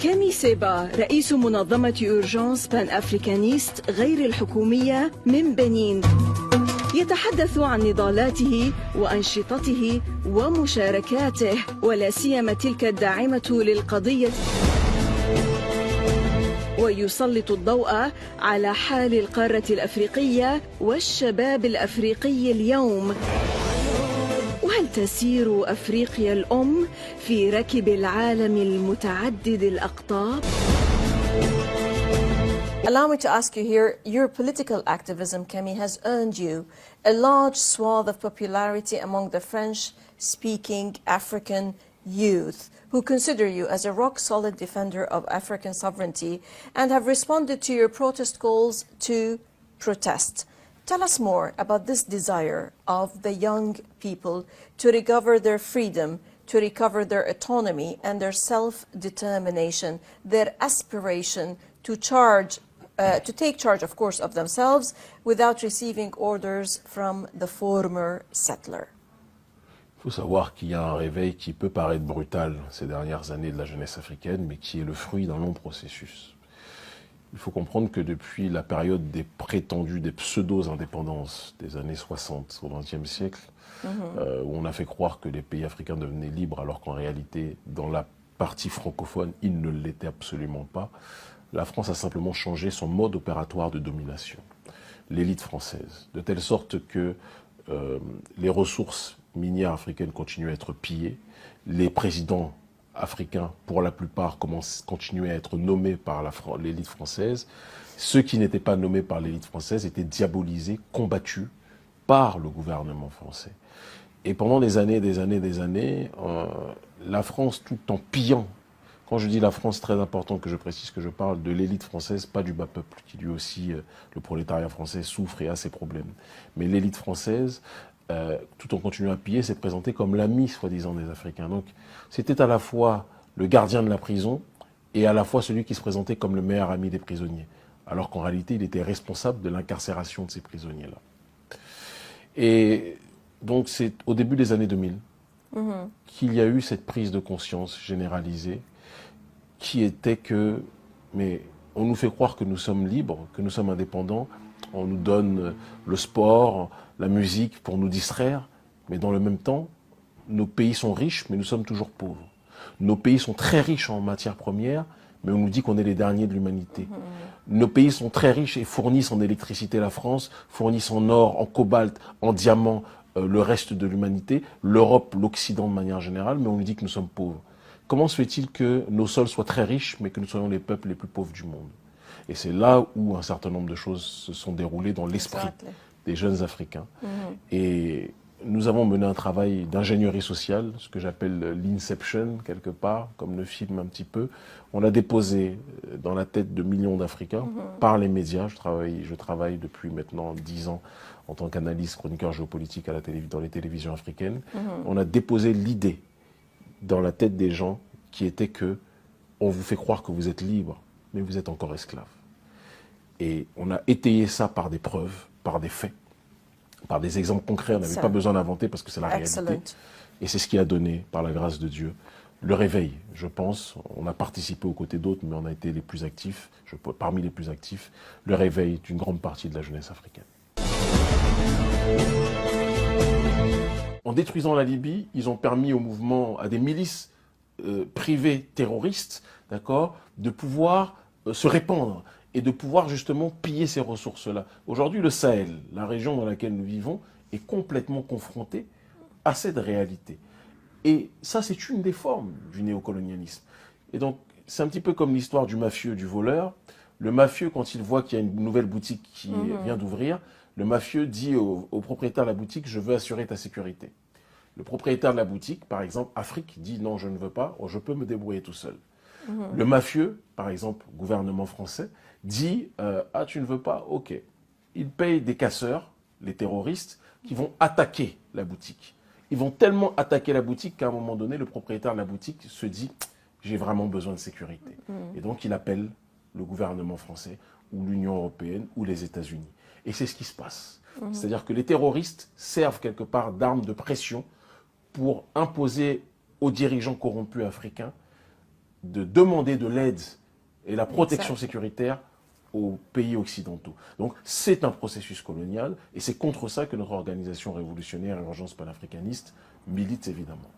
كامي سيبا رئيس منظمة أورجانس بان أفريكانيست غير الحكومية من بنين يتحدث عن نضالاته وأنشطته ومشاركاته ولا سيما تلك الداعمة للقضية، ويسلط الضوء على حال القارة الأفريقية والشباب الأفريقي اليوم. وهل تسير أفريقيا الأم في ركب العالم المتعدد الأقطاب؟ Allow me to ask you here, your political activism, Kemi, has earned you a large swath of popularity among the French-speaking African youth who consider you as a rock-solid defender of African sovereignty and have responded to your protest calls to protest. Tell us more about this desire of the young people to recover their freedom, to recover their autonomy and their self-determination, their aspiration to take charge, of course, of themselves without receiving orders from the former settler. Il faut savoir qu'il y a un réveil qui peut paraître brutal ces dernières années de la jeunesse africaine, mais qui est le fruit d'un long processus. Il faut comprendre que depuis la période des prétendues, des pseudo-indépendances des années 60 au XXe siècle, où on a fait croire que les pays africains devenaient libres alors qu'en réalité, dans la partie francophone, ils ne l'étaient absolument pas, la France a simplement changé son mode opératoire de domination, l'élite française, de telle sorte que les ressources minières africaines continuaient à être pillées, les présidents africains, pour la plupart, continuaient à être nommés par l'élite française, ceux qui n'étaient pas nommés par l'élite française étaient diabolisés, combattus par le gouvernement français. Et pendant des années, la France, tout en pillant. Quand je dis la France, très important que je précise que je parle de l'élite française, pas du bas peuple, qui lui aussi, le prolétariat français, souffre et a ses problèmes. Mais l'élite française, tout en continuant à piller, s'est présentée comme l'ami, soi-disant, des Africains. Donc, c'était à la fois le gardien de la prison et à la fois celui qui se présentait comme le meilleur ami des prisonniers. Alors qu'en réalité, il était responsable de l'incarcération de ces prisonniers-là. Et donc, c'est au début des années 2000 qu'il y a eu cette prise de conscience généralisée qui était que, mais on nous fait croire que nous sommes libres, que nous sommes indépendants, on nous donne le sport, la musique pour nous distraire, mais dans le même temps, nos pays sont riches, mais nous sommes toujours pauvres. Nos pays sont très riches en matières premières, mais on nous dit qu'on est les derniers de l'humanité. Nos pays sont très riches et fournissent en électricité la France, fournissent en or, en cobalt, en diamant le reste de l'humanité, l'Europe, l'Occident de manière générale, mais on nous dit que nous sommes pauvres. Comment se fait-il que nos sols soient très riches, mais que nous soyons les peuples les plus pauvres du monde? Et c'est là où un certain nombre de choses se sont déroulées dans l'esprit des jeunes Africains. Et nous avons mené un travail d'ingénierie sociale, ce que j'appelle l'Inception, quelque part, comme le film un petit peu. On a déposé dans la tête de millions d'Africains, par les médias, je travaille depuis maintenant 10 ans en tant qu'analyste, chroniqueur géopolitique dans les télévisions africaines. On a déposé l'idée dans la tête des gens qui était que on vous fait croire que vous êtes libre, mais vous êtes encore esclave. Et on a étayé ça par des preuves, par des faits, par des exemples concrets. On n'avait pas besoin d'inventer parce que c'est la réalité. Et c'est ce qui a donné, par la grâce de Dieu, le réveil, je pense. On a participé aux côtés d'autres, mais on a été les plus actifs, parmi les plus actifs, le réveil d'une grande partie de la jeunesse africaine. En détruisant la Libye, ils ont permis au mouvement, à des milices privées terroristes, d'accord, de pouvoir se répandre et de pouvoir justement piller ces ressources-là. Aujourd'hui, le Sahel, la région dans laquelle nous vivons, est complètement confrontée à cette réalité. Et ça, c'est une des formes du néocolonialisme. Et donc, c'est un petit peu comme l'histoire du mafieux, du voleur. Le mafieux, quand il voit qu'il y a une nouvelle boutique qui vient d'ouvrir, le mafieux dit au propriétaire de la boutique « je veux assurer ta sécurité ». Le propriétaire de la boutique, par exemple, Afrique, dit « non, je ne veux pas, je peux me débrouiller tout seul ». Le mafieux, par exemple, gouvernement français, dit « ah, tu ne veux pas, ok ». Il paye des casseurs, les terroristes, qui vont attaquer la boutique. Ils vont tellement attaquer la boutique qu'à un moment donné, le propriétaire de la boutique se dit « j'ai vraiment besoin de sécurité ». Et donc, il appelle le gouvernement français ou l'Union européenne ou les États-Unis. Et c'est ce qui se passe. C'est-à-dire que les terroristes servent quelque part d'arme de pression pour imposer aux dirigeants corrompus africains de demander de l'aide et la protection Exact. sécuritaire aux pays occidentaux. Donc c'est un processus colonial et c'est contre ça que notre organisation révolutionnaire Urgence panafricaniste milite évidemment.